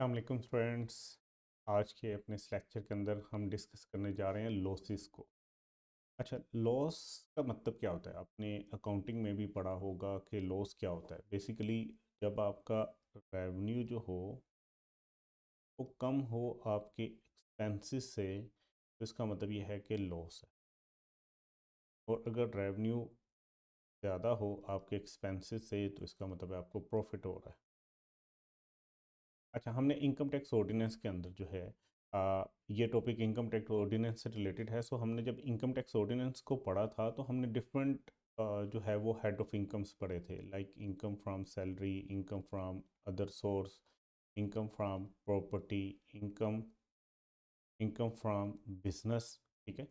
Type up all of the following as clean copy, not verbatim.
अस्सलामुअलैकुम स्टूडेंट्स। आज के अपने इस लेक्चर के अंदर हम डिस्कस करने जा रहे हैं लॉसेस को। अच्छा, लॉस का मतलब क्या होता है? आपने अकाउंटिंग में भी पढ़ा होगा कि लॉस क्या होता है। बेसिकली जब आपका रेवेन्यू जो हो वो कम हो आपके एक्सपेंसेस से, तो इसका मतलब ये है कि लॉस है। और अगर रेवेन्यू ज़्यादा हो आपके एक्सपेंसेस से, तो इसका मतलब है आपको प्रॉफिट हो रहा है। अच्छा, हमने इनकम टैक्स ऑर्डिनेंस के अंदर जो है ये टॉपिक इनकम टैक्स ऑर्डिनेंस से रिलेटेड है। सो हमने जब इनकम टैक्स ऑर्डिनेंस को पढ़ा था तो हमने डिफरेंट जो है वो हेड ऑफ इनकम्स पढ़े थे, like income from salary, income from other source, income from property, income income from business. ठीक है।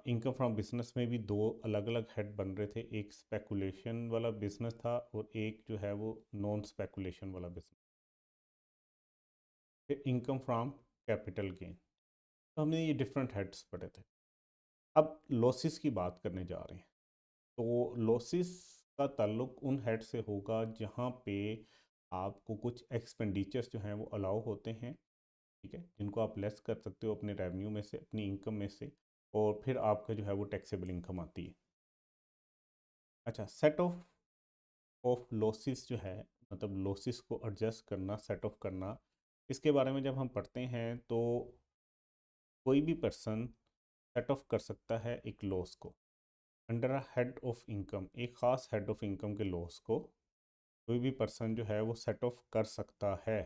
इनकम फ्रॉम बिजनेस में भी दो अलग अलग हेड बन रहे थे, एक स्पेकुलेशन वाला बिजनेस था और एक जो है वो नॉन स्पेकुलेशन वाला बिजनेस। फिर इनकम फ्रॉम कैपिटल गेन। तो हमने ये डिफरेंट हेड्स पढ़े थे। अब लॉसेस की बात करने जा रहे हैं। तो लॉसेस का ताल्लुक उन हेड से होगा जहाँ पे आपको कुछ एक्सपेंडिचर्स जो हैं वो अलाउ होते हैं, ठीक है, जिनको आप लेस कर सकते हो अपने रेवेन्यू में से, अपनी इनकम में से, और फिर आपका जो है वो टैक्सेबल इनकम आती है। अच्छा, सेट ऑफ लॉसेस जो है, मतलब लॉसेस को एडजस्ट करना, सेट ऑफ करना, इसके बारे में जब हम पढ़ते हैं तो कोई भी पर्सन सेट ऑफ कर सकता है एक लॉस को under a head of income. एक ख़ास हेड ऑफ इनकम के लॉस को कोई भी पर्सन जो है वो सेट ऑफ कर सकता है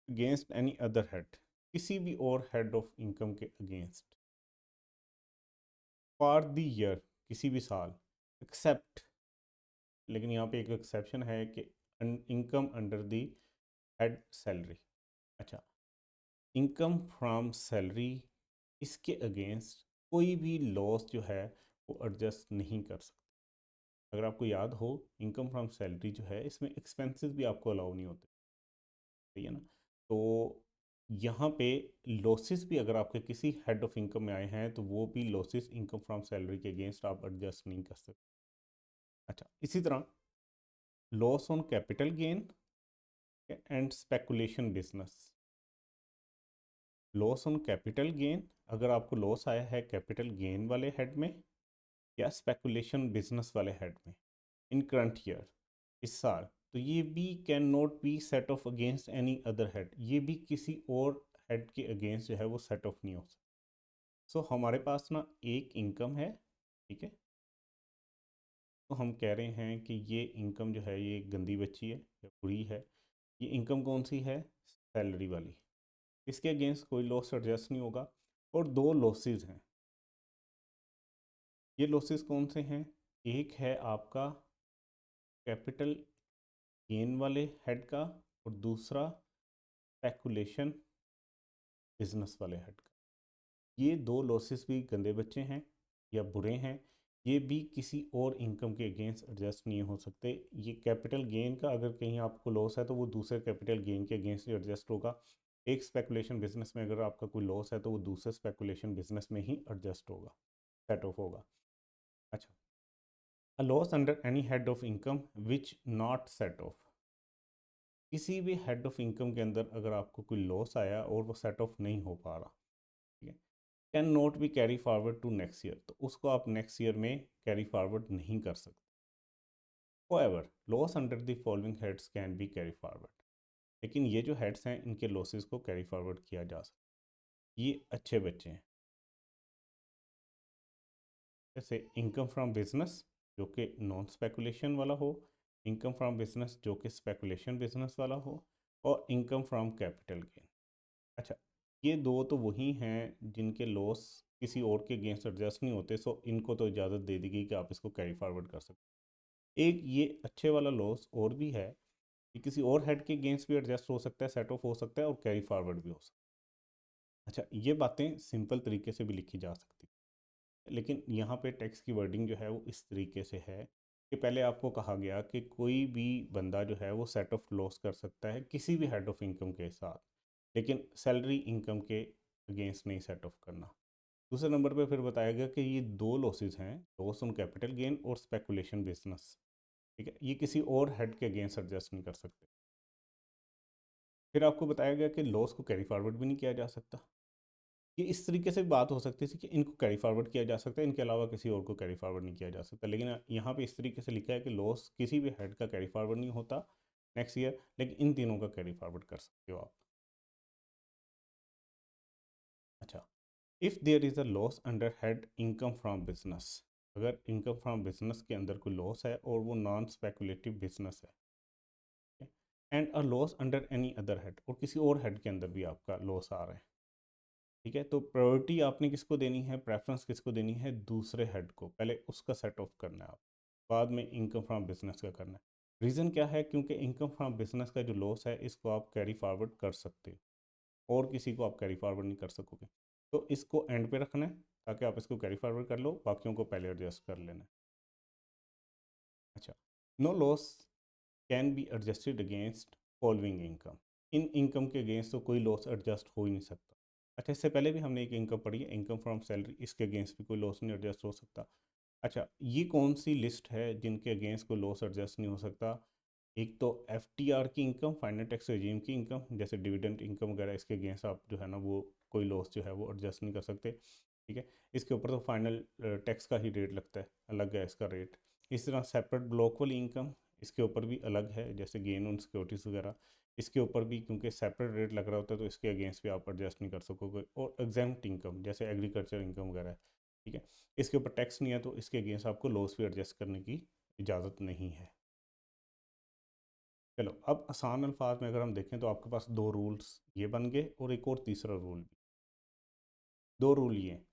अगेंस्ट एनी अदर हेड, किसी भी और हेड ऑफ इनकम के अगेंस्ट, फॉर द ईयर, किसी भी साल, एक्सेप्ट, लेकिन यहाँ पे एक एक्सेप्शन है कि income under the head salary. अच्छा, इनकम फ्रॉम सैलरी, इसके अगेंस्ट कोई भी लॉस जो है वो एडजस्ट नहीं कर सकता। अगर आपको याद हो, इनकम फ्रॉम सैलरी जो है इसमें एक्सपेंसेस भी आपको अलाउ नहीं होते, सही है ना। तो यहाँ पे लॉसेस भी अगर आपके किसी हेड ऑफ इनकम में आए हैं तो वो भी लॉसेस इनकम फ्रॉम सैलरी के अगेंस्ट आप एडजस्ट नहीं कर सकते। अच्छा, इसी तरह loss on capital gain and speculation business. Loss on capital gain, अगर आपको लॉस आया है कैपिटल गेन वाले हेड में या स्पेकुलेशन बिजनेस वाले हेड में इन करंट ईयर, इस साल, तो ये भी can not be set off against any other head, ये भी किसी और हेड के अगेंस्ट जो है वो सेट ऑफ नहीं हो सकता। सो हमारे पास ना एक इनकम है, ठीक है, तो हम कह रहे हैं कि ये इनकम जो है ये गंदी बच्ची है या बुरी है। ये इनकम कौन सी है? सैलरी वाली। इसके अगेंस्ट कोई लॉस एडजस्ट नहीं होगा। और दो लॉसेस हैं। ये लॉसेस कौन से हैं? एक है आपका कैपिटल गेन वाले हेड का, और दूसरा स्पेकुलेशन बिजनेस वाले हेड का। ये दो लॉसेस भी गंदे बच्चे हैं या बुरे हैं। ये भी किसी और इनकम के अगेंस्ट एडजस्ट नहीं हो सकते। ये कैपिटल गेन का अगर कहीं आपको लॉस है तो वो दूसरे कैपिटल गेन के अगेंस्ट ही एडजस्ट होगा। एक स्पेकुलेशन बिजनेस में अगर आपका कोई लॉस है तो वो दूसरे स्पेकुलेशन बिजनेस में ही एडजस्ट होगा, सेट ऑफ होगा। अच्छा, अ loss under any head of income which not set of. किसी भी हेड ऑफ इनकम के अंदर अगर आपको कोई लॉस आया और वो सेट ऑफ नहीं हो पा रहा, ठीक है, can not be carry forward to next year, तो उसको आप नेक्स्ट ईयर में कैरी फॉरवर्ड नहीं कर सकते। However loss under the following heads can be carry forward, लेकिन ये जो हेड्स हैं इनके लॉसेस को कैरी फॉरवर्ड किया जा सकता है। ये अच्छे बच्चे हैं। जैसे इनकम फ्रॉम बिजनेस जो कि नॉन स्पेकुलेशन वाला हो, इनकम फ्रॉम बिजनेस जो कि स्पेकुलेशन बिजनेस वाला हो, और इनकम फ्रॉम कैपिटल गेन। अच्छा, ये दो तो वही हैं जिनके लॉस किसी और के अगेंस्ट एडजस्ट नहीं होते, सो इनको तो इजाज़त दे दी गई कि आप इसको कैरी फॉरवर्ड कर सकते। एक ये अच्छे वाला लॉस और भी है कि किसी और हेड के अगेंस्ट भी एडजस्ट हो सकता है, सेट ऑफ हो सकता है, और कैरी फॉरवर्ड भी हो सकता है। अच्छा, ये बातें सिंपल तरीके से भी लिखी जा सकती है, लेकिन यहाँ पे टेक्स्ट की वर्डिंग जो है वो इस तरीके से है कि पहले आपको कहा गया कि कोई भी बंदा जो है वो सेट ऑफ लॉस कर सकता है किसी भी हेड ऑफ इनकम के साथ, लेकिन सैलरी इनकम के अगेंस्ट नहीं सेट ऑफ करना। दूसरे नंबर पे फिर बताया गया कि ये दो लॉसेस हैं, लॉस ऑन कैपिटल गेन और स्पेकुलेशन बिजनेस, ठीक है, ये किसी और हेड के अगेंस्ट एडजस्ट नहीं कर सकते। फिर आपको बताया गया कि लॉस को कैरी फॉरवर्ड भी नहीं किया जा सकता। ये इस तरीके से बात हो सकती थी कि इनको कैरी फॉरवर्ड किया जा सकता है, इनके अलावा किसी और को कैरी फॉरवर्ड नहीं किया जा सकता, लेकिन यहाँ पे इस तरीके से लिखा है कि लॉस किसी भी हेड का कैरी फॉरवर्ड नहीं होता नेक्स्ट ईयर, लेकिन इन तीनों का कैरी फॉरवर्ड कर सकते हो आप। अच्छा, if there is a loss under head income from business, अगर इनकम फ्रॉम बिजनेस के अंदर कोई लॉस है और वो नॉन स्पेकुलेटिव बिजनेस है, and a loss under any other head, और किसी और हेड के अंदर भी आपका लॉस आ रहा है, ठीक है, तो प्रायोरिटी आपने किसको देनी है, प्रेफरेंस किसको देनी है, दूसरे हेड को, पहले उसका सेट ऑफ करना है आप, बाद में इनकम फ्रॉम बिजनेस का करना है। रीज़न क्या है, क्योंकि इनकम फ्रॉम बिजनेस का जो लॉस है इसको आप कैरी फॉरवर्ड कर सकते हो और किसी को आप कैरी फॉरवर्ड नहीं कर सकोगे, तो इसको एंड पे रखना है ताकि आप इसको कैरी फॉरवर्ड कर लो, बाकियों को पहले एडजस्ट कर लेना है। अच्छा, no loss can be adjusted against following income, इन इनकम के अगेंस्ट तो कोई लॉस एडजस्ट हो ही नहीं सकता। अच्छा, इससे पहले भी हमने एक इनकम पढ़ी है, इनकम फ्रॉम सैलरी, इसके अगेंस्ट भी कोई लॉस नहीं एडजस्ट हो सकता। अच्छा, ये कौन सी लिस्ट है जिनके अगेंस्ट कोई लॉस एडजस्ट नहीं हो सकता, एक तो एफटीआर की इनकम, फाइनल टैक्स रेजिम की इनकम, जैसे डिविडेंड इनकम वगैरह, इसके अगेंस्ट आप जो है ना वो कोई लॉस जो है वो एडजस्ट नहीं कर सकते, ठीक है, इसके ऊपर तो फाइनल टैक्स का ही रेट लगता है, अलग है इसका रेट। इस तरह सेपरेट ब्लॉक वाली इनकम, इसके ऊपर भी अलग है, जैसे गेन ऑन सिक्योरिटीज़ वगैरह, इसके ऊपर भी क्योंकि सेपरेट रेट लग रहा होता है तो इसके अगेंस्ट भी आप एडजस्ट नहीं कर सकोगे। और एग्जाम्प्ट इनकम जैसे एग्रीकल्चर इनकम वगैरह है, ठीक है, इसके ऊपर टैक्स नहीं है तो इसके अगेंस्ट आपको लॉस भी एडजस्ट करने की इजाज़त नहीं है। चलो, अब आसान अल्फाज में अगर हम देखें तो आपके पास दो रूल्स ये बन गए और एक और तीसरा रूल भी। दो रूल ये हैं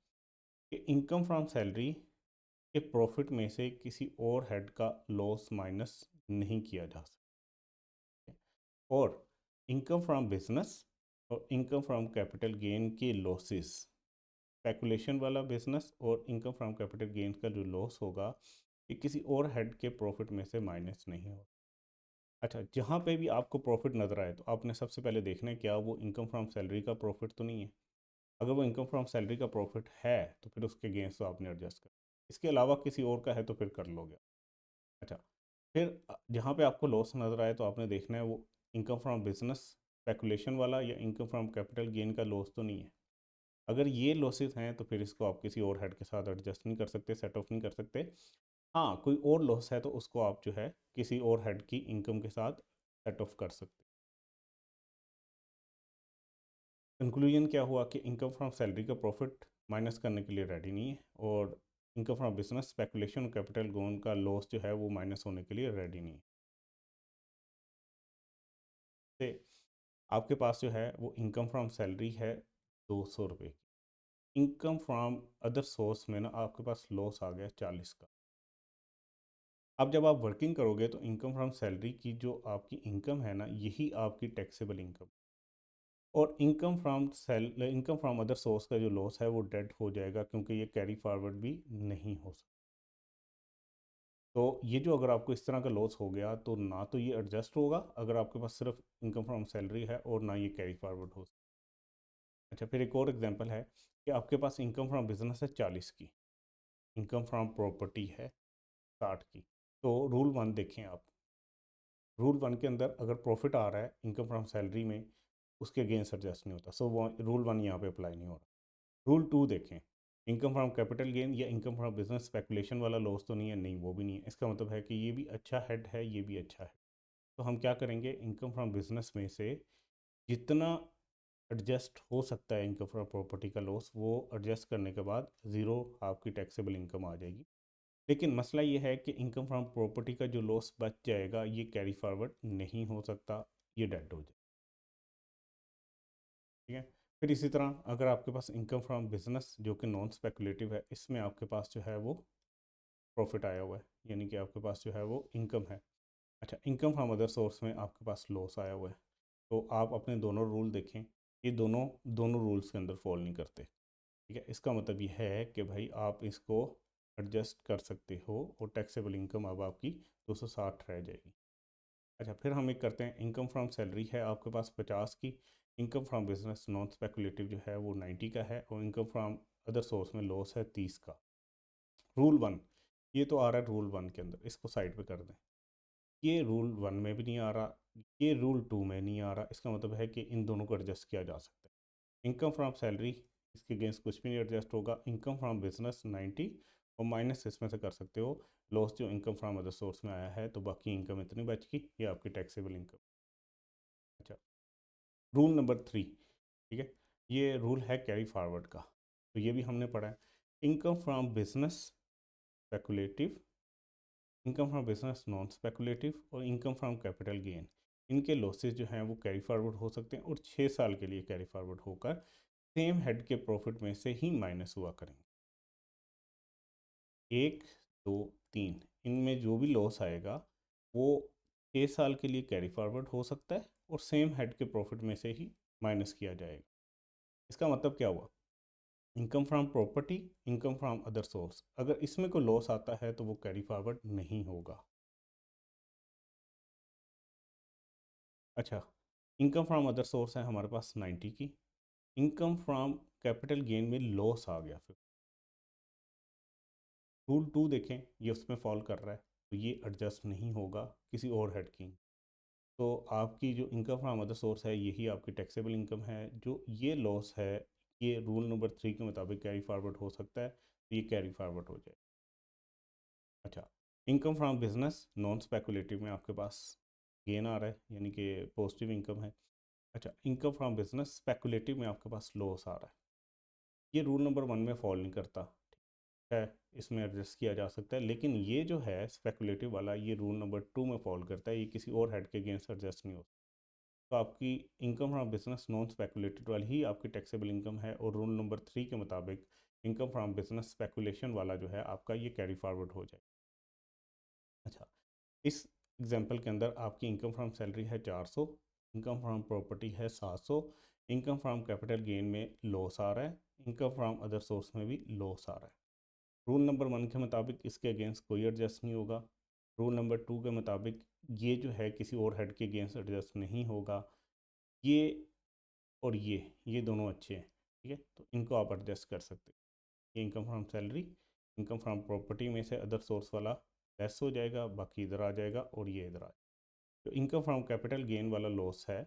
कि इनकम फ्रॉम सैलरी के प्रॉफिट में से किसी और हेड का लॉस माइनस नहीं किया जा सकता, और इनकम फ्रॉम बिजनेस और इनकम फ्रॉम कैपिटल गेन के लॉसेस, स्पेकुलेशन वाला बिजनेस और इनकम फ्रॉम कैपिटल गेन का जो लॉस होगा ये किसी और हेड के प्रॉफिट में से माइनस नहीं होगा। अच्छा, जहाँ पे भी आपको प्रॉफिट नज़र आए तो आपने सबसे पहले देखना है क्या वो इनकम फ्रॉम सैलरी का प्रॉफिट तो नहीं है, अगर वो इनकम फ्रॉम सैलरी का प्रॉफिट है तो फिर उसके अगेंस्ट तो आपने एडजस्ट कर, इसके अलावा किसी और का है तो फिर कर लोगे। अच्छा, फिर जहाँ पे आपको लॉस नज़र आए तो आपने देखना है वो इनकम फ्रॉम बिजनेस स्पेकुलेशन वाला या इनकम फ्रॉम कैपिटल गेन का लॉस तो नहीं है, अगर ये लॉसेस हैं तो फिर इसको आप किसी और हेड के साथ एडजस्ट नहीं कर सकते, सेट ऑफ नहीं कर सकते। हाँ, कोई और लॉस है तो उसको आप जो है किसी और हेड की इनकम के साथ सेट ऑफ कर सकते। कंक्लूजन क्या हुआ कि इनकम फ्रॉम सैलरी का प्रॉफिट माइनस करने के लिए रेडी नहीं है, और इनकम फ्रॉम बिजनेस स्पेकुलेशन और कैपिटल गेन का लॉस जो है वो माइनस होने के लिए रेडी नहीं है। से आपके पास जो है वो इनकम फ्रॉम सैलरी है 200 रुपये की, इनकम फ्रॉम अदर सोर्स में ना आपके पास लॉस आ गया 40 का। अब जब आप वर्किंग करोगे तो इनकम फ्रॉम सैलरी की जो आपकी इनकम है ना यही आपकी टैक्सेबल इनकम, और इनकम फ्रॉम अदर सोर्स का जो लॉस है वो डेड हो जाएगा क्योंकि ये कैरी फॉरवर्ड भी नहीं हो सकता। तो ये जो अगर आपको इस तरह का लॉस हो गया तो ना तो ये एडजस्ट होगा अगर आपके पास सिर्फ इनकम फ्रॉम सैलरी है, और ना ये कैरी फॉरवर्ड हो सकता। अच्छा, फिर एक और एग्जांपल है कि आपके पास इनकम फ्रॉम बिजनेस है 40 की, इनकम फ्रॉम प्रॉपर्टी है 60 की। तो रूल वन देखें आप, रूल वन के अंदर अगर प्रॉफिट आ रहा है इनकम फ्रॉम सैलरी में उसके अगेंस्ट एडजस्ट नहीं होता, सो वो रूल वन यहाँ पे अप्लाई नहीं हो रहा। रूल टू देखें, इनकम फ्रॉम कैपिटल गेन या इनकम फ्रॉम बिजनेस स्पेकुलेशन वाला लॉस तो नहीं है, नहीं वो भी नहीं है, इसका मतलब है कि ये भी अच्छा हेड है, ये भी अच्छा है। तो हम क्या करेंगे, इनकम फ्रॉम बिजनेस में से जितना एडजस्ट हो सकता है इनकम फ्रॉम प्रॉपर्टी का लॉस वो एडजस्ट करने के बाद ज़ीरो आपकी टैक्सेबल इनकम आ जाएगी। लेकिन मसला ये है कि इनकम फ्रॉम प्रॉपर्टी का जो लॉस बच जाएगा ये कैरी फॉरवर्ड नहीं हो सकता, ये डेड हो जाए, ठीक है। फिर इसी तरह अगर आपके पास इनकम फ्रॉम बिजनेस जो कि नॉन स्पेकुलेटिव है, इसमें आपके पास जो है वो प्रॉफिट आया हुआ है, यानी कि आपके पास जो है वो इनकम है। अच्छा, इनकम फ्रॉम अदर सोर्स में आपके पास लॉस आया हुआ है, तो आप अपने दोनों रूल देखें, ये दोनों दोनों रूल्स के अंदर फॉल नहीं करते, ठीक है। इसका मतलब ये है कि भाई आप इसको एडजस्ट कर सकते हो और टैक्सेबल इनकम अब आपकी 260 रह जाएगी। अच्छा, फिर हम एक करते हैं, इनकम फ्रॉम सैलरी है आपके पास 50 की, income from business non speculative जो है वो 90 का है, और इनकम फ्रॉम अदर सोर्स में लॉस है 30 का। रूल वन, ये तो आ रहा है रूल वन के अंदर, इसको साइड पे कर दें, ये रूल वन में भी नहीं आ रहा, ये रूल 2 में नहीं आ रहा, इसका मतलब है कि इन दोनों को एडजस्ट किया जा सकता है। इनकम फ्रॉम सैलरी, इसके अगेंस्ट कुछ भी नहीं एडजस्ट होगा। इनकम फ्रॉम बिजनेस 90 और माइनस इसमें से कर सकते हो लॉस जो इनकम फ्रॉम अदर सोर्स में आया है, तो बाकी इनकम इतनी बच गई, ये आपकी टैक्सेबल इनकम। अच्छा, रूल नंबर 3, ठीक है, ये रूल है कैरी फॉरवर्ड का, तो ये भी हमने पढ़ा है। Income from business speculative, income from business non speculative और इनकम फ्रॉम कैपिटल गेन, इनके लॉसेस जो हैं वो कैरी फॉरवर्ड हो सकते हैं और 6 साल के लिए कैरी फॉरवर्ड होकर सेम हेड के प्रॉफिट में से ही माइनस हुआ करेंगे। 1, 2, 3, इनमें जो भी लॉस आएगा वो 6 साल के लिए कैरी फॉरवर्ड हो सकता है और सेम हेड के प्रॉफिट में से ही माइनस किया जाएगा। इसका मतलब क्या हुआ? Income from property, income from other source, अगर इसमें कोई लॉस आता है तो वो कैरी फॉरवर्ड नहीं होगा। अच्छा, इनकम फ्रॉम अदर सोर्स है हमारे पास 90 की, इनकम फ्रॉम कैपिटल गेन में लॉस आ गया, फिर रूल 2 देखें, ये उसमें फॉल कर रहा है, तो ये एडजस्ट नहीं होगा किसी और हेड की। तो आपकी जो इनकम फ्रॉम अदर सोर्स है यही आपकी टैक्सेबल इनकम है। जो ये लॉस है ये रूल नंबर 3 के मुताबिक कैरी फॉरवर्ड हो सकता है, तो ये कैरी फॉरवर्ड हो जाए। अच्छा, income from business non speculative में आपके पास गेन आ रहा है, यानी कि पॉजिटिव इनकम है। अच्छा, इनकम फ्रॉम बिजनेस स्पेकुलेटिव में आपके पास लॉस आ रहा है, ये रूल नंबर 1 में फॉल नहीं करता है, इसमें एडजस्ट किया जा सकता है। लेकिन ये जो है स्पेकुलेटिव वाला, ये रूल नंबर 2 में फॉल करता है, ये किसी और हेड के अगेंस्ट एडजस्ट नहीं होता। तो आपकी income from business non speculated वाली ही आपकी टैक्सेबल इनकम है, और रूल नंबर 3 के मुताबिक इनकम फ्रॉम बिजनेस स्पेकुलेशन वाला जो है आपका ये कैरी फॉरवर्ड हो जाए। अच्छा, इस एग्जांपल के अंदर आपकी इनकम फ्रॉम सैलरी है 400, इनकम फ्रॉम प्रॉपर्टी है 700, इनकम फ्रॉम कैपिटल गेन में लॉस आ रहा है, इनकम फ्रॉम अदर सोर्स में भी लॉस आ रहा है। रूल नंबर 1 के मुताबिक इसके अगेंस्ट कोई एडजस्ट नहीं होगा। रूल नंबर 2 के मुताबिक ये जो है किसी और हेड के अगेंस्ट एडजस्ट नहीं होगा। ये और ये दोनों अच्छे हैं, ठीक है, तो इनको आप एडजस्ट कर सकते हैं। ये income from salary, income from property में से अदर सोर्स वाला लेस हो जाएगा, बाकी इधर आ जाएगा और ये इधर आ जाएगा। तो इनकम फ्रॉम कैपिटल गेन वाला लॉस है,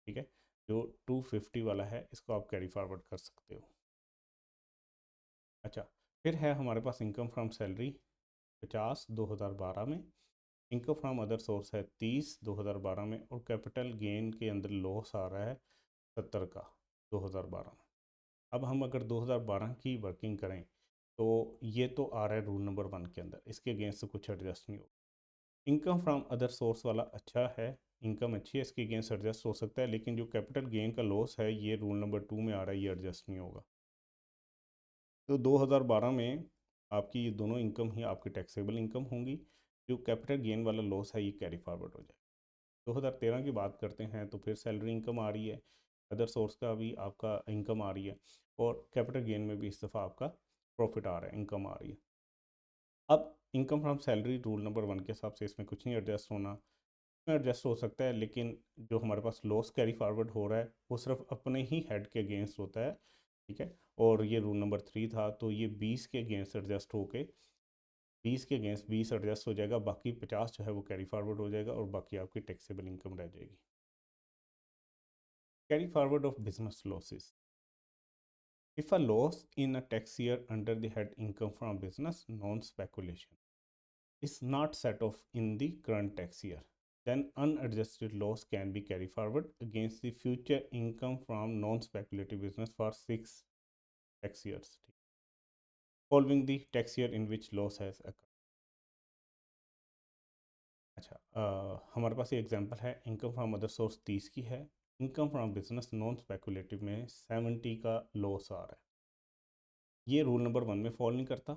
ठीक है, जो 250 वाला है, इसको आप कैरी फॉरवर्ड कर सकते हो। अच्छा, फिर है हमारे पास इनकम फ्रॉम सैलरी 50 2012 में, इनकम फ्रॉम अदर सोर्स है 30 2012 में, और कैपिटल गेन के अंदर लॉस आ रहा है 70 का 2012 में। अब हम अगर 2012 की वर्किंग करें तो ये तो आ रहा है रूल नंबर 1 के अंदर, इसके अगेंस्ट से कुछ एडजस्ट नहीं हो। इनकम फ्रॉम अदर सोर्स वाला अच्छा है, इनकम अच्छी है, इसके अगेंस्ट एडजस्ट हो सकता है, लेकिन जो कैपिटल गेन का लॉस है ये रूल नंबर 2 में आ रहा है, ये एडजस्ट नहीं होगा। तो 2012 में आपकी ये दोनों इनकम ही आपकी टैक्सेबल इनकम होंगी। जो कैपिटल गेन वाला लॉस है ये कैरी फॉरवर्ड हो जाए। 2013 की बात करते हैं तो फिर सैलरी इनकम आ रही है, अदर सोर्स का भी आपका इनकम आ रही है, और कैपिटल गेन में भी इस दफ़ा आपका प्रॉफिट आ रहा है, इनकम आ रही है। अब income from salary rule number 1 के हिसाब से इसमें कुछ नहीं एडजस्ट होना, इसमें एडजस्ट हो सकता है, लेकिन जो हमारे पास लॉस कैरी फॉरवर्ड हो रहा है वो सिर्फ अपने ही हेड के अगेंस्ट होता है, ठीक है, और ये रूल नंबर 3 था, तो ये 20 के अगेंस्ट एडजस्ट होके 20 के अगेंस्ट 20 एडजस्ट हो जाएगा, बाकी 50 जो है वो कैरी फॉरवर्ड हो जाएगा और बाकी आपकी टैक्सेबल इनकम रह जाएगी। Carry forward of business losses. If a loss in a tax year under the head income from business non-speculation is not set off in the current tax year, then unadjusted loss can be carried forward against the future income from non-speculative business for 6 tax years following the tax year in which loss has occurred. अच्छा, हमारे पास ये example है, income from other source 30 की है, income from business non speculative में 70 का loss आ रहा है। ये रूल नंबर 1 में फॉल नहीं करता,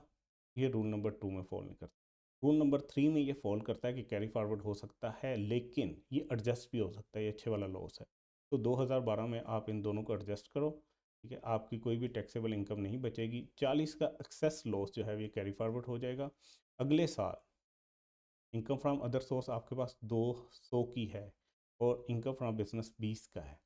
ये रूल नंबर 2 में फॉल नहीं करता। रूल नंबर 3 में ये फॉल करता है कि कैरी फॉरवर्ड हो सकता है, लेकिन ये एडजस्ट भी हो सकता है, ये अच्छे वाला लॉस है। तो 2012 में आप इन दोनों को एडजस्ट करो, ठीक है, आपकी कोई भी टैक्सेबल इनकम नहीं बचेगी। 40 का एक्सेस लॉस जो है ये कैरी फॉरवर्ड हो जाएगा। अगले साल इनकम फ्रॉम अदर सोर्स आपके पास 200 की है और इनकम फ्रॉम बिजनेस 20 का है।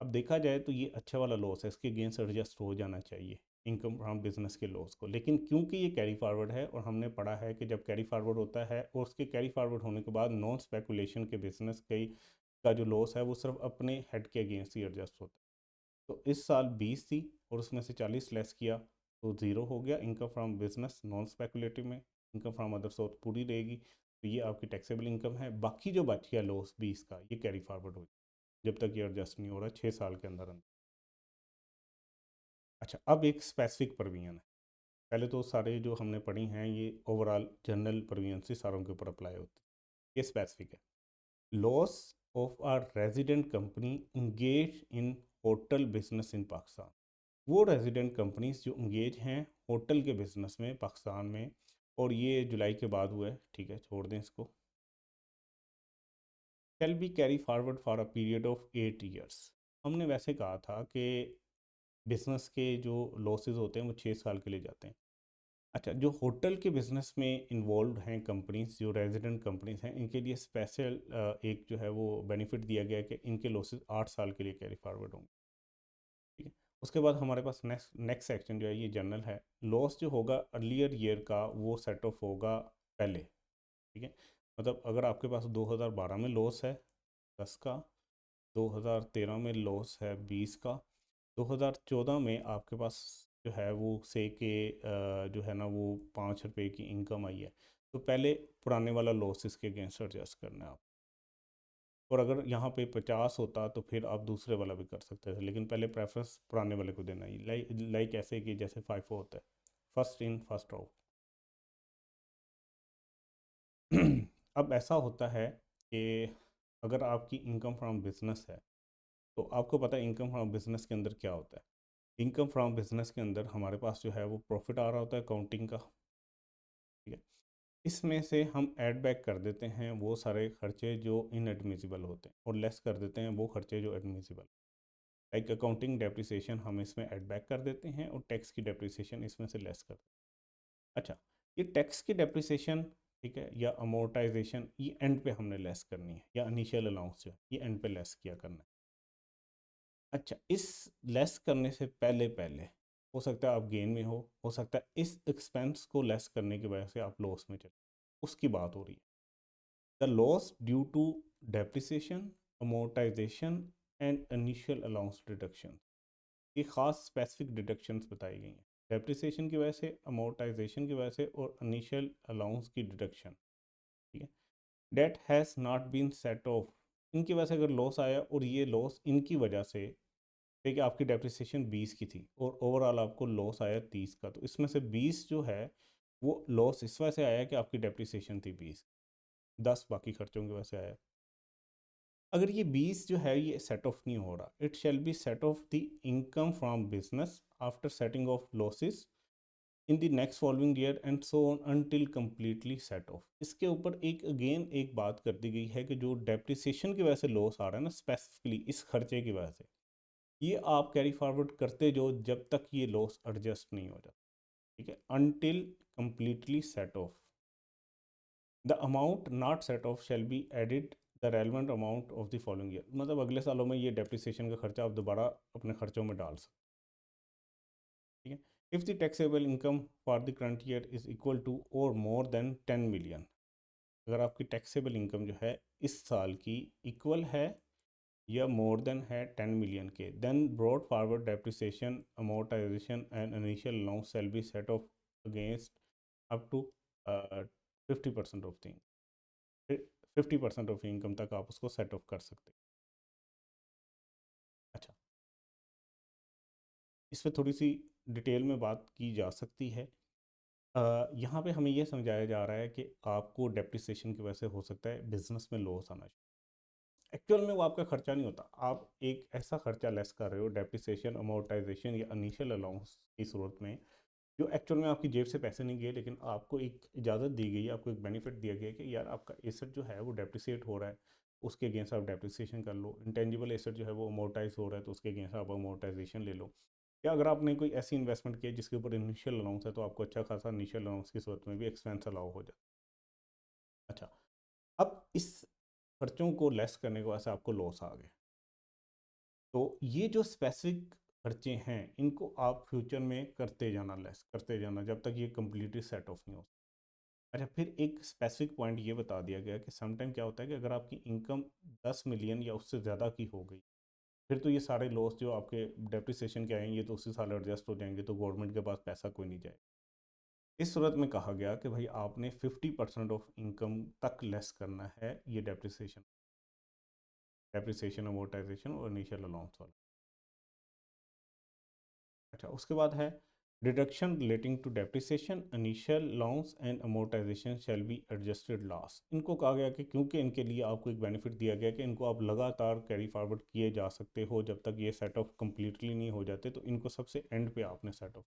अब देखा जाए तो ये अच्छा वाला लॉस है, इसके अगेंस्ट एडजस्ट हो जाना चाहिए, इनकम फ्रॉम बिजनेस के लॉस को। लेकिन क्योंकि ये कैरी फॉरवर्ड है और हमने पढ़ा है कि जब कैरी फॉरवर्ड होता है और उसके कैरी फॉरवर्ड होने के बाद नॉन स्पेकुलेशन के बिजनेस का जो लॉस है वो सिर्फ अपने हेड के अगेंस्ट ही एडजस्ट होता है। तो इस साल 20 थी और उसमें से 40 लेस किया तो ज़ीरो हो गया income from business non speculative में। इनकम फ्रॉम अदर सोर्स पूरी रहेगी, तो ये आपकी टैक्सेबल इनकम है। बाकी जो बच गया लॉस 20 का, ये कैरी फॉरवर्ड हो जब तक ये एडजस्ट नहीं हो रहा 6 साल के अंदर अंदर। अच्छा, अब एक स्पेसिफिक प्रोविजन है। पहले तो सारे जो हमने पढ़ी हैं ये ओवरऑल जनरल प्रोविजन से सारों के ऊपर अप्लाई होती है। ये स्पेसिफिक है। Loss of a resident company engage in hotel business in Pakistan. वो रेजिडेंट कंपनीज जो इंगेज हैं होटल के बिजनेस में पाकिस्तान में, और ये जुलाई के बाद हुआ है, ठीक है छोड़ दें इसको, can be carry forward for a period of 8 years. हमने वैसे कहा था कि बिजनेस के जो लॉसेज होते हैं वो 6 साल के लिए जाते हैं। अच्छा, जो होटल के बिज़नेस में इन्वॉल्व हैं कंपनीज, जो रेजिडेंट कंपनीज हैं, इनके लिए स्पेशल एक जो है वो बेनिफिट दिया गया है कि इनके लॉसेस 8 साल के लिए कैरी फॉरवर्ड होंगे। ठीक है। उसके बाद हमारे पास नेक्स्ट नेक्स्ट सेक्शन जो है ये जनरल है। लॉस जो होगा अर्लियर ईयर का वो सेट ऑफ होगा पहले। ठीक है, मतलब अगर आपके पास 2012 में लॉस है 10 का, 2013 में लॉस है 20 का, 2014 में आपके पास जो है वो से के जो है ना वो 5 रुपये की इनकम आई है, तो पहले पुराने वाला लॉस इसके अगेंस्ट एडजस्ट करना है आप। और अगर यहाँ पे 50 होता तो फिर आप दूसरे वाला भी कर सकते थे, लेकिन पहले प्रेफरेंस पुराने वाले को देना ही। लाइक ऐसे कि जैसे फाइफो होता है, फर्स्ट इन फर्स्ट आउट। अब ऐसा होता है कि अगर आपकी इनकम फ्रॉम बिजनेस है तो आपको पता है इनकम फ्रॉम बिजनेस के अंदर क्या होता है। इनकम फ्रॉम बिजनेस के अंदर हमारे पास जो है वो प्रॉफिट आ रहा होता है अकाउंटिंग का। ठीक है, इसमें से हम ऐड बैक कर देते हैं वो सारे खर्चे जो इनएडमिसिबल होते हैं और लेस कर देते हैं वो खर्चे जो एडमिसिबल। लाइक अकाउंटिंग डेप्रिसिएशन हम इसमें ऐड बैक कर देते हैं और टैक्स की डेप्रिसिएशन इसमें से लेस कर देते हैं। अच्छा, ये टैक्स की डेप्रिसिएशन, ठीक है, या अमोर्टाइजेशन, ये एंड पे हमने लेस करनी है, या इनिशियल अलाउंस जो है ये एंड पे लेस किया करना है। अच्छा, इस लेस करने से पहले पहले हो सकता है आप गेन में हो सकता है इस एक्सपेंस को लेस करने की वजह से आप लॉस में चले, उसकी बात हो रही है। The loss due to depreciation, amortisation and initial allowance deduction. ये खास स्पेसिफिक डिडक्शंस बताई गई हैं डेप्रिसिएशन की वजह से, अमोर्टाइजेशन की वजह से और इनिशियल अलाउंस की डिडक्शन। ठीक है, that has not been set off, इनकी वजह से अगर लॉस आया और ये लॉस इनकी वजह से, देखिए आपकी डेप्रिसिएशन 20 की थी और ओवरऑल आपको लॉस आया 30 का, तो इसमें से 20 जो है वो लॉस इस वजह से आया कि आपकी डेप्रिसिएशन थी 20, 10 बाकी खर्चों की वजह से आया। अगर ये 20 जो है ये सेट ऑफ नहीं हो रहा, it shall be set of the income from business after setting of losses in the next following year and so on until completely set of. इसके ऊपर एक अगेन एक बात कर दी गई है कि जो डेप्रिसिएशन की वजह से लॉस आ रहा है ना, स्पेसिफिकली इस खर्चे की वजह से, ये आप कैरी फॉरवर्ड करते जो जब तक ये लॉस एडजस्ट नहीं हो जाता। ठीक है, until completely set of. The amount not set of shall be added the relevant amount of the following year. मतलब अगले सालों में ये डेप्रिसिएशन का खर्चा आप दोबारा अपने खर्चों में डाल सकते। ठीक है, if the taxable income for the current year is equal to और मोर देन 10 मिलियन। अगर आपकी टैक्सेबल इनकम जो है इस साल की इक्वल है या मोर देन है 10 मिलियन के, then brought forward depreciation, amortisation and initial allowance shall be set off against up to 50% of thing, 50% of income तक आप उसको सेट ऑफ कर सकते हैं। अच्छा, इस पर थोड़ी सी डिटेल में बात की जा सकती है। यहाँ पे हमें यह समझाया जा रहा है कि आपको डेप्रिसिएशन की वजह से हो सकता है बिजनेस में लॉस आना। एक्चुअल में वो आपका खर्चा नहीं होता, आप एक ऐसा खर्चा लेस कर रहे हो डेप्रिसिएशन, अमोर्टाइजेशन या इनिशियल अलाउंस की सूरत में, जो एक्चुअल में आपकी जेब से पैसे नहीं गए, लेकिन आपको एक इजाज़त दी गई है, आपको एक बेनिफिट दिया गया है कि यार आपका एसेट जो है वो डेप्रिसिएट हो रहा है, उसके अगेंस्ट आप डेप्रिसिएशन कर लो। इंटेंजिबल एसेट जो है वो अमोर्टाइज हो रहा है तो उसके अगेंस्ट आप अमोर्टाइजेशन ले लो। या अगर आपने कोई ऐसी इन्वेस्टमेंट की है जिसके ऊपर इनिशियल अलाउंस है तो आपको अच्छा खासा इनिशियल अलाउंस की सूरत में भी एक्सपेंस अलाउ हो जाए। अच्छा, अब इस खर्चों को लेस करने के बाद से आपको लॉस आ गया, तो ये जो स्पेसिफिक खर्चे हैं इनको आप फ्यूचर में करते जाना, लेस करते जाना, जब तक ये कम्प्लीटली सेट ऑफ नहीं हो। अच्छा, फिर एक स्पेसिफिक पॉइंट ये बता दिया गया कि समटाइम क्या होता है कि अगर आपकी इनकम 10 मिलियन या उससे ज़्यादा की हो गई, फिर तो ये सारे लॉस जो आपके डेप्रिसिएशन के आएंगे तो उसी साल एडजस्ट हो जाएंगे, तो गवर्नमेंट के पास पैसा कोई नहीं जाएगा। इस सूरत में कहा गया कि भाई आपने 50% ऑफ इनकम तक लेस करना है ये डेप्रिसिएशन अमोर्टाइजेशन और इनिशियल अलाउंस वाला। अच्छा, उसके बाद है deduction relating to depreciation, initial allowance and amortisation shall be adjusted last. इनको कहा गया कि क्योंकि इनके लिए आपको एक बेनिफिट दिया गया कि इनको आप लगातार कैरी फॉरवर्ड किए जा सकते हो जब तक ये सेट ऑफ कम्प्लीटली नहीं हो जाते, तो इनको सबसे एंड पे आपने सेट ऑफ,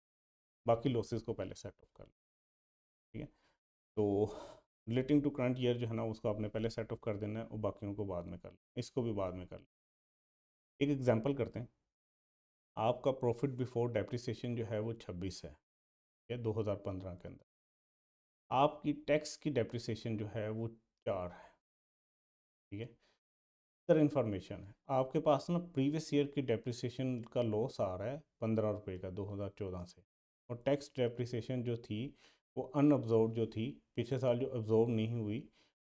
बाकी लॉसेस को पहले सेट ऑफ कर लिया। ठीक है, तो रिलेटिंग टू करंट ईयर जो है ना उसको आपने पहले सेट ऑफ कर देना है और बाकियों को बाद में कर लें, इसको भी बाद में कर लें। एक एग्जांपल करते हैं, आपका प्रॉफिट बिफोर डेप्रिसिएशन जो है वो 26 है, या 2015 के अंदर आपकी टैक्स की डेप्रिसिएशन जो है वो 4 है। ठीक है, अदर इन्फॉर्मेशन है, आपके पास ना प्रीवियस ईयर की डेप्रिसिएशन का लॉस आ रहा है 15 रुपये का 2014 से, और टैक्स डेप्रिसिएशन जो थी वो अनअब्जॉर्ब जो थी पिछले साल, जो अब्जॉर्ब नहीं हुई।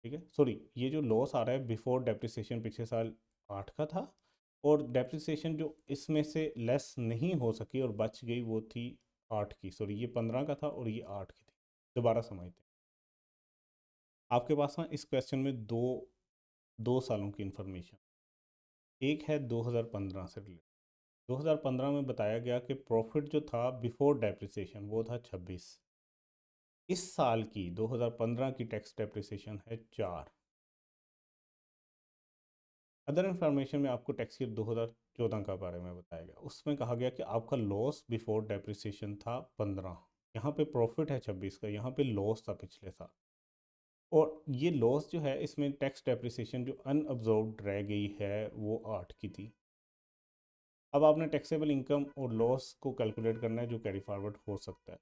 ठीक है, सॉरी, ये जो लॉस आ रहा है बिफोर डेप्रिसिएशन पिछले साल 8 का था, और डेप्रिसिएशन जो इसमें से लेस नहीं हो सकी और बच गई वो थी 8 की, सॉरी ये 15 का था और ये 8 की थी। दोबारा समझते हैं, आपके पास ना इस क्वेश्चन में दो सालों की इंफॉर्मेशन, एक है 2015 से रिलेटेड। 2015 में बताया गया कि प्रॉफिट जो था बिफोर डेप्रिसिएशन वो था 26। इस साल की 2015 की टैक्स डेप्रिसिएशन है 4। अदर इन्फॉर्मेशन में आपको टैक्स ईयर 2014 का बारे में बताया गया, उसमें कहा गया कि आपका लॉस बिफोर डेप्रिसिएशन था 15, यहाँ पे प्रॉफिट है 26 का, यहाँ पे लॉस था पिछले साल, और ये लॉस जो है इसमें टैक्स डेप्रिसिएशन जो अनअब्जॉर्ब्ड रह गई है वो 8 की थी। अब आपने टैक्सेबल इनकम और लॉस को कैलकुलेट करना है जो कैरी फॉरवर्ड हो सकता है।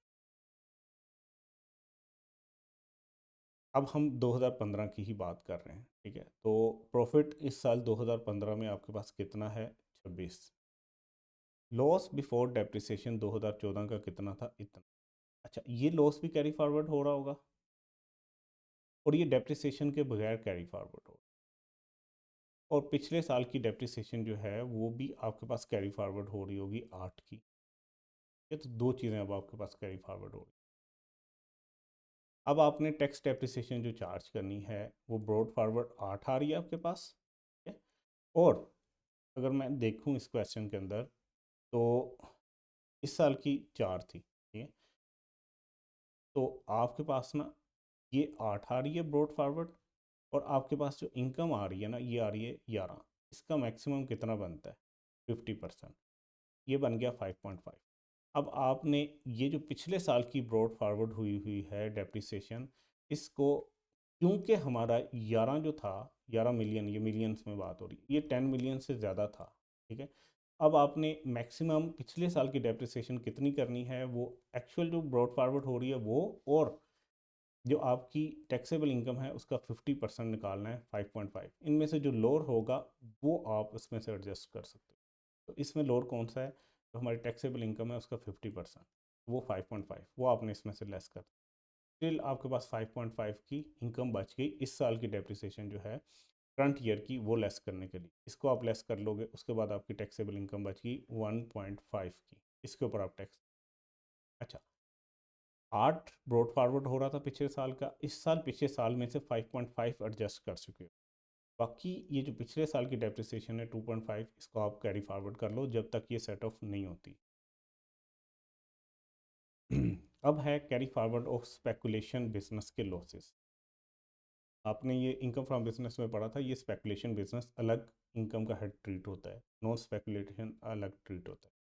अब हम 2015 की ही बात कर रहे हैं। ठीक है, तो प्रॉफिट इस साल 2015 में आपके पास कितना है? 26। लॉस बिफोर डेप्रिसिएशन 2014 का कितना था? इतना। अच्छा, ये लॉस भी कैरी फॉरवर्ड हो रहा होगा और ये डेप्रिसिएशन के बगैर कैरी फॉरवर्ड होगा, और पिछले साल की डेप्रिसिएशन जो है वो भी आपके पास कैरी फॉरवर्ड हो रही होगी 8 की। ये तो दो चीज़ें अब आपके पास कैरी फॉरवर्ड हो रही। अब आपने टैक्स डेप्रिसिएशन जो चार्ज करनी है वो ब्रॉड फॉरवर्ड 8 आ रही है आपके पास। ठीक है, और अगर मैं देखूं इस क्वेश्चन के अंदर तो इस साल की 4 थी। ठीक है, तो आपके पास ना ये 8 आ रही है ब्रॉड फॉरवर्ड, और आपके पास जो इनकम आ रही है ना ये आ रही है 11। इसका मैक्सिमम कितना बनता है? 50%। ये बन गया 5.5। अब आपने ये जो पिछले साल की ब्रॉड फॉरवर्ड हुई हुई है डेप्रिसिएशन, इसको, क्योंकि हमारा 11 जो था, 11 मिलियन, ये मिलियंस में बात हो रही है, ये 10 मिलियन से ज़्यादा था। ठीक है, अब आपने मैक्सिमम पिछले साल की डेप्रिसिएशन कितनी करनी है, वो एक्चुअल जो ब्रॉड फॉरवर्ड हो रही है वो, और जो आपकी टैक्सेबल इनकम है उसका 50% निकालना है 5.5। इनमें से जो लोअर होगा वो आप इसमें से एडजस्ट कर सकते हो। तो इसमें लोअर कौन सा है? तो हमारी टैक्सेबल इनकम है उसका 50%, वो 5.5, वो आपने इसमें से लेस कर। स्टिल आपके पास 5.5 की इनकम बच गई इस साल की डेप्रिसिएशन जो है करंट ईयर की, वो लेस करने के लिए इसको आप लेस कर लोगे, उसके बाद आपकी टैक्सेबल इनकम बच गई 1.5 की, इसके ऊपर आप टैक्स। अच्छा, 8 ब्रॉड फॉरवर्ड हो रहा था पिछले साल का, इस साल पिछले साल में से 5.5 एडजस्ट कर चुके हो, बाकी ये जो पिछले साल की डेप्रिसिएशन है 2.5, इसको आप कैरी फॉरवर्ड कर लो जब तक ये सेट ऑफ नहीं होती। अब है carry forward of speculation business के लॉसेस। आपने ये इनकम फ्रॉम बिजनेस में पढ़ा था, ये स्पेकुलेशन बिजनेस अलग इनकम का हेड ट्रीट होता है, नॉन स्पेकुलेशन अलग ट्रीट होता है।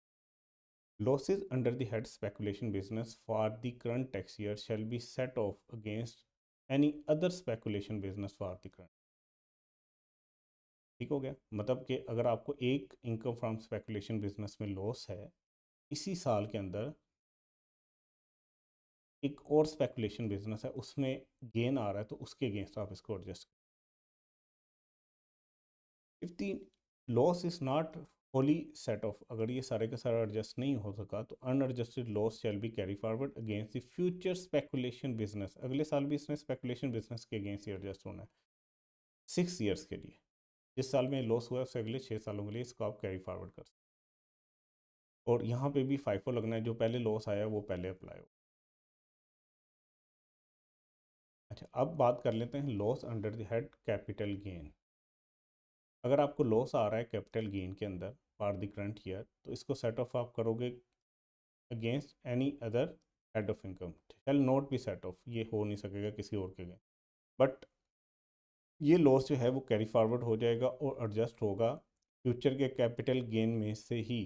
Losses under the head speculation business for the current tax year shell be set off against any other speculation business for the current. ठीक हो गया, मतलब कि अगर आपको एक इनकम फ्रॉम स्पेकुलेशन बिजनेस में लॉस है, इसी साल के अंदर एक और स्पेकुलेशन बिजनेस है उसमें गेन आ रहा है, तो उसके अगेंस्ट आप इसको adjust. If the loss is not Holi set of, अगर ये सारे का सारा एडजस्ट नहीं हो सका तो unadjusted loss shall be carry forward against the future speculation business, अगले साल भी इसने स्पेकुलेशन बिजनेस के अगेंस्ट ही एडजस्ट होना है 6 ईयर्स के लिए। जिस साल में लॉस हुआ है उससे अगले 6 सालों के लिए इसको आप कैरी फॉरवर्ड कर सकते हैं। और यहाँ पे भी फाइफो लगना है, जो पहले लॉस आया वो पहले अप्लाई हो। अच्छा, अब बात कर लेते हैं loss under the head capital gain. अगर आपको लॉस आ रहा है कैपिटल गेन के अंदर फॉर द करंट ईयर, तो इसको सेट ऑफ आप करोगे against any other head of income, shall not be set of, ये हो नहीं सकेगा किसी और के अगेंस्ट। बट ये लॉस जो है वो कैरी फॉरवर्ड हो जाएगा और एडजस्ट होगा फ्यूचर के कैपिटल गेन में से ही।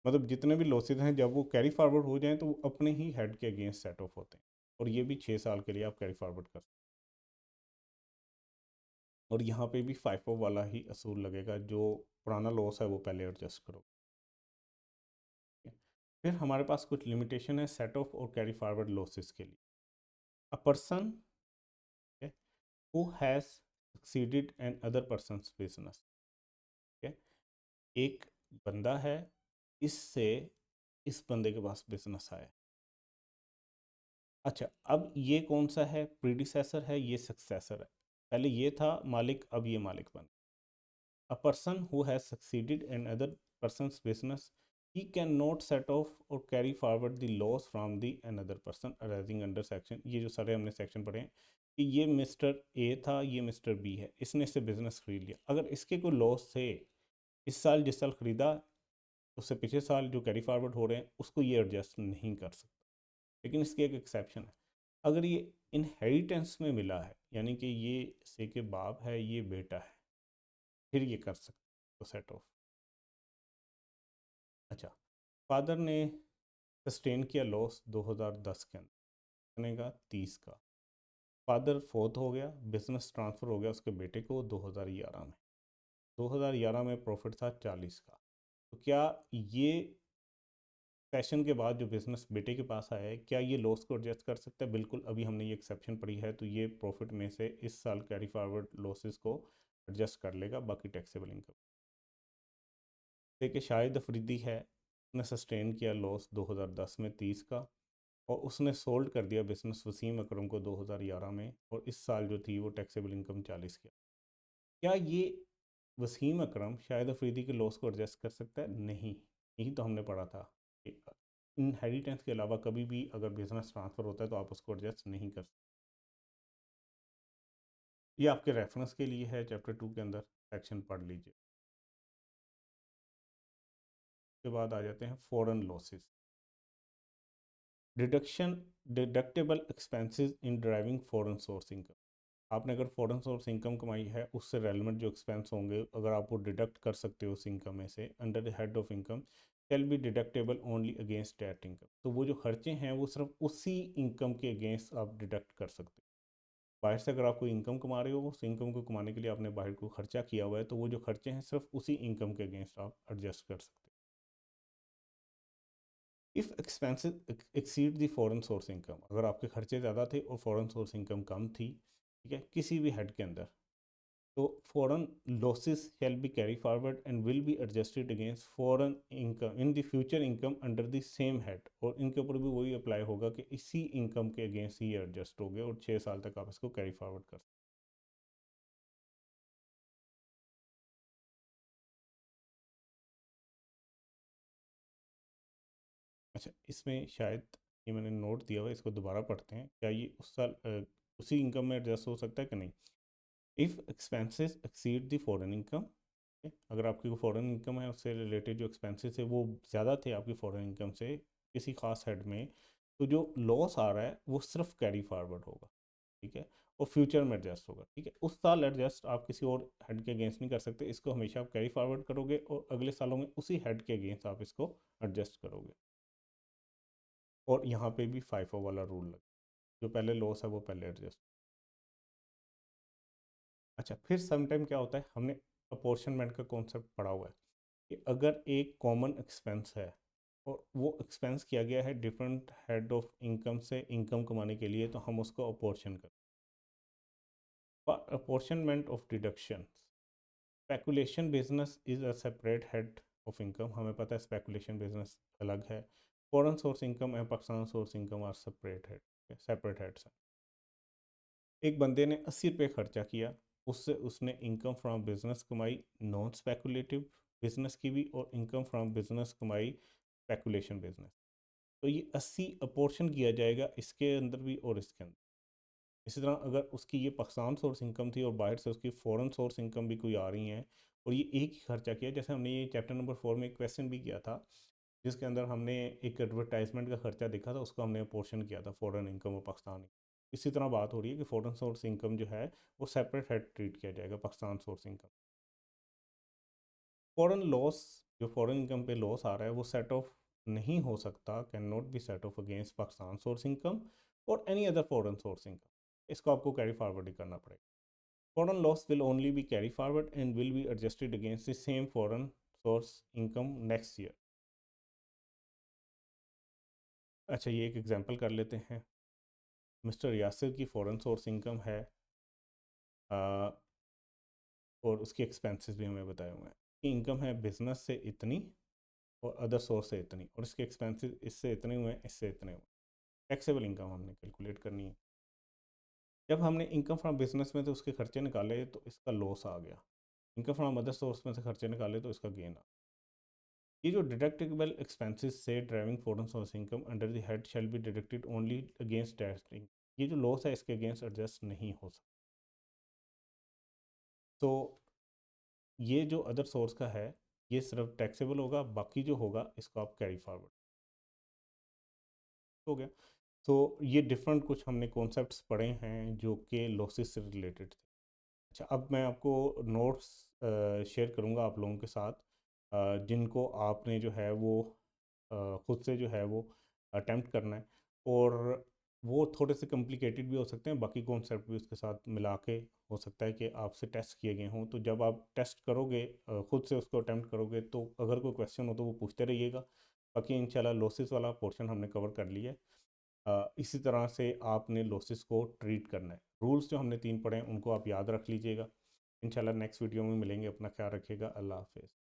मतलब जितने भी लॉसेज हैं जब वो कैरी फॉरवर्ड हो जाएं तो वो अपने ही हेड के अगेंस्ट सेट ऑफ होते हैं, और ये भी 6 साल के लिए आप कैरी फॉरवर्ड कर सकते हैं। और यहाँ पे भी फाइफो वाला ही असूल लगेगा, जो पुराना लॉस है वो पहले एडजस्ट करो। फिर हमारे पास कुछ लिमिटेशन है सेट ऑफ और कैरी फॉरवर्ड लॉसेस के लिए। A person who has succeeded an other person's business, एक बंदा है, इससे इस बंदे के पास बिजनेस आया। अच्छा, अब ये कौन सा है, प्रीडिसेसर है, ये सक्सेसर है। पहले ये था मालिक, अब ये मालिक बन। A person who has succeeded in other person's business, he cannot set off or carry forward the loss from the another person arising under section, ये जो सारे हमने सेक्शन पढ़े हैं कि ये मिस्टर ए था, ये मिस्टर बी है, इसने इससे बिजनेस खरीद लिया। अगर इसके कोई लॉस थे इस साल, जिस साल खरीदा उससे पिछले साल जो कैरी फॉरवर्ड हो रहे हैं, उसको ये एडजस्ट नहीं कर सकता। लेकिन इसकी एक एक्सेप्शन है, अगर ये इनहेरिटेंस में मिला है, यानी कि ये से के बाप है, ये बेटा है, फिर ये कर सकते तो सेट ऑफ। अच्छा, फादर ने सस्टेन किया लॉस 2010 के अंदर, कितने का, 30 का। फादर फोर्थ हो गया, बिजनेस ट्रांसफ़र हो गया उसके बेटे को 2011 में। 2011 में प्रॉफिट था 40 का। तो क्या ये सेशन के बाद जो बिजनेस बेटे के पास आया है, क्या ये लॉस को एडजस्ट कर सकता है? बिल्कुल, अभी हमने ये एक्सेप्शन पढ़ी है, तो ये प्रॉफिट में से इस साल कैरी फॉरवर्ड लॉसेस को एडजस्ट कर लेगा, बाकी टैक्सेबल इनकम। देखिए, शाहिद अफरीदी है, उसने सस्टेन किया लॉस 2010 में 30 का, और उसने सोल्ड कर दिया बिजनेस वसीम अकरम को 2011 में, और इस साल जो थी वो टैक्सेबल इनकम 40 की। क्या ये वसीम अकरम शाहिद अफरीदी के लॉस को एडजस्ट कर सकता है? नहीं। यही तो हमने पढ़ा था कि इनहेरिटेंस के अलावा कभी भी अगर बिजनेस ट्रांसफ़र होता है तो आप उसको एडजस्ट नहीं कर सकते। ये आपके रेफरेंस के लिए है, चैप्टर 2 के अंदर सेक्शन पढ़ लीजिए। उसके बाद आ जाते हैं foreign losses. Deduction, deductible expenses इन ड्राइविंग फॉरेन सोर्स इनकम। आपने अगर फॉरेन सोर्स इनकम कमाई है, उससे रेलिवेंट जो एक्सपेंस होंगे अगर आप वो डिडक्ट कर सकते हो उस इनकम में से, under the head of income shall be deductible only against that income. तो वो जो खर्चे हैं वो सिर्फ उसी इनकम के अगेंस्ट आप डिडक्ट कर सकते हो। बाहर से अगर आप कोई इनकम कमा रहे हो, उस इनकम को कमाने के लिए आपने बाहर को खर्चा किया हुआ है, तो वो जो खर्चे हैं सिर्फ उसी इनकम के अगेंस्ट आप एडजस्ट कर सकते हो। If expenses exceed the foreign source income, अगर आपके खर्चे ज़्यादा थे और फॉरेन सोर्स इनकम कम थी, ठीक है, किसी भी हेड के अंदर, तो foreign losses shall be carry forward and will be adjusted against foreign income in the future income under the same head. और इनके ऊपर भी वही अप्लाई होगा कि इसी इनकम के अगेंस्ट ही एडजस्ट हो गए, और 6 साल तक आप इसको कैरी फॉरवर्ड कर सकते। अच्छा, इसमें शायद ये मैंने नोट दिया हुआ है, इसको दोबारा पढ़ते हैं, क्या ये उस साल उसी इनकम में एडजस्ट हो सकता है कि नहीं। If expenses exceed the foreign income, अगर आपकी को फॉरेन इनकम है उससे रिलेटेड जो एक्सपेंसेस है वो ज़्यादा थे आपकी फॉरेन इनकम से किसी खास हेड में, तो जो लॉस आ रहा है वो सिर्फ कैरी फॉरवर्ड होगा, ठीक है, और फ्यूचर में एडजस्ट होगा, ठीक है। उस साल एडजस्ट आप किसी और हेड के अगेंस्ट नहीं कर सकते, इसको हमेशा आप कैरी फॉरवर्ड करोगे और अगले सालों में उसी हेड के अगेंस्ट आप इसको एडजस्ट करोगे। और यहाँ पे भी फाइफो वाला रूल लगा, जो पहले लॉस है वो पहले एडजस्ट। अच्छा, फिर समटाइम क्या होता है, हमने अपोर्शनमेंट का कॉन्सेप्ट पढ़ा हुआ है कि अगर एक कॉमन एक्सपेंस है और वो एक्सपेंस किया गया है डिफरेंट हेड ऑफ इनकम से इनकम कमाने के लिए, तो हम उसको अपोर्शन करते हैं। Apportionment of deduction, speculation business is a separate head of income, हमें पता है स्पेकुलेशन बिजनेस अलग है, foreign source income and Pakistan source income are separate heads हैं। एक बंदे ने 80 रुपये खर्चा किया, उससे उसने इनकम फ्रॉम बिजनेस कमाई, नॉन स्पेकुलेटिव बिजनेस की भी, और इनकम फ्रॉम बिजनेस कमाई स्पेकुलेशन बिजनेस। तो ये 80 अपोर्शन किया जाएगा इसके अंदर भी और इसके अंदर। इसी तरह अगर उसकी ये पाकिस्तान सोर्स इनकम थी और बाहर से उसकी फ़ॉरेन सोर्स इनकम भी कोई आ रही हैं, और ये एक ही खर्चा किया, जैसे हमने ये चैप्टर नंबर 4 में एक क्वेश्चन भी किया था जिसके अंदर हमने एक एडवर्टाइजमेंट का खर्चा देखा था, उसको हमने अपोर्शन किया था फ़ॉरेन इनकम और पाकिस्तान। इसी तरह बात हो रही है कि फ़ॉरेन सोर्स इनकम जो है वो सेपरेट हेड ट्रीट किया जाएगा Pakistan source income. Foreign loss, जो फ़ॉरेन इनकम पे लॉस आ रहा है वो सेट ऑफ नहीं हो सकता, can not be set off against Pakistan source income और any other foreign source income. इसको आपको कैरी फॉरवर्ड ही करना पड़ेगा। Foreign loss will only be carry forward and will be adjusted against the same foreign source income next year. अच्छा, ये एक example कर लेते हैं। मिस्टर यासिर की फ़ॉरेन सोर्स इनकम है और उसकी एक्सपेंसेस भी हमें बताए हुए हैं कि इनकम है बिजनेस से इतनी और अदर सोर्स से इतनी, और इसके एक्सपेंसेस इससे इतने हुए, इससे इतने हुए। टैक्सेबल इनकम हमने कैलकुलेट करनी है। जब हमने इनकम फ्रॉम बिजनेस में तो उसके खर्चे निकाले तो इसका लॉस आ गया, इनकम फ्रॉम अदर सोर्स में से खर्चे निकाले तो इसका गेन आ। ये जो डिडक्टेबल एक्सपेंसेस से driving foreign source income under the head shall be deducted only against tax, ये जो लॉस है इसके अगेंस्ट एडजस्ट नहीं हो सकता। तो ये जो अदर सोर्स का है ये सिर्फ टैक्सेबल होगा, बाकी जो होगा इसको आप कैरी फॉरवर्ड हो गया। तो ये डिफरेंट कुछ हमने कॉन्सेप्ट्स पढ़े हैं जो कि लॉसेस से रिलेटेड थे। अच्छा, अब मैं आपको नोट्स शेयर करूँगा आप लोगों के साथ, जिनको आपने जो है वो खुद से जो है वो अटेम्प्ट करना है, और वो थोड़े से कॉम्प्लिकेटेड भी हो सकते हैं, बाकी कॉन्सेप्ट भी उसके साथ मिला के हो सकता है कि आपसे टेस्ट किए गए हों। तो जब आप टेस्ट करोगे, खुद से उसको अटेम्प्ट करोगे, तो अगर कोई क्वेश्चन हो तो वो पूछते रहिएगा। बाकी इंशाल्लाह लॉसेस वाला पोर्शन हमने कवर कर लिया है। इसी तरह से आपने लॉसेस को ट्रीट करना है। रूल्स जो हमने 3 पढ़े हैं उनको आप याद रख लीजिएगा। इंशाल्लाह नेक्स्ट वीडियो में मिलेंगे। अपना ख्याल रखिएगा। अल्लाह हाफिज़।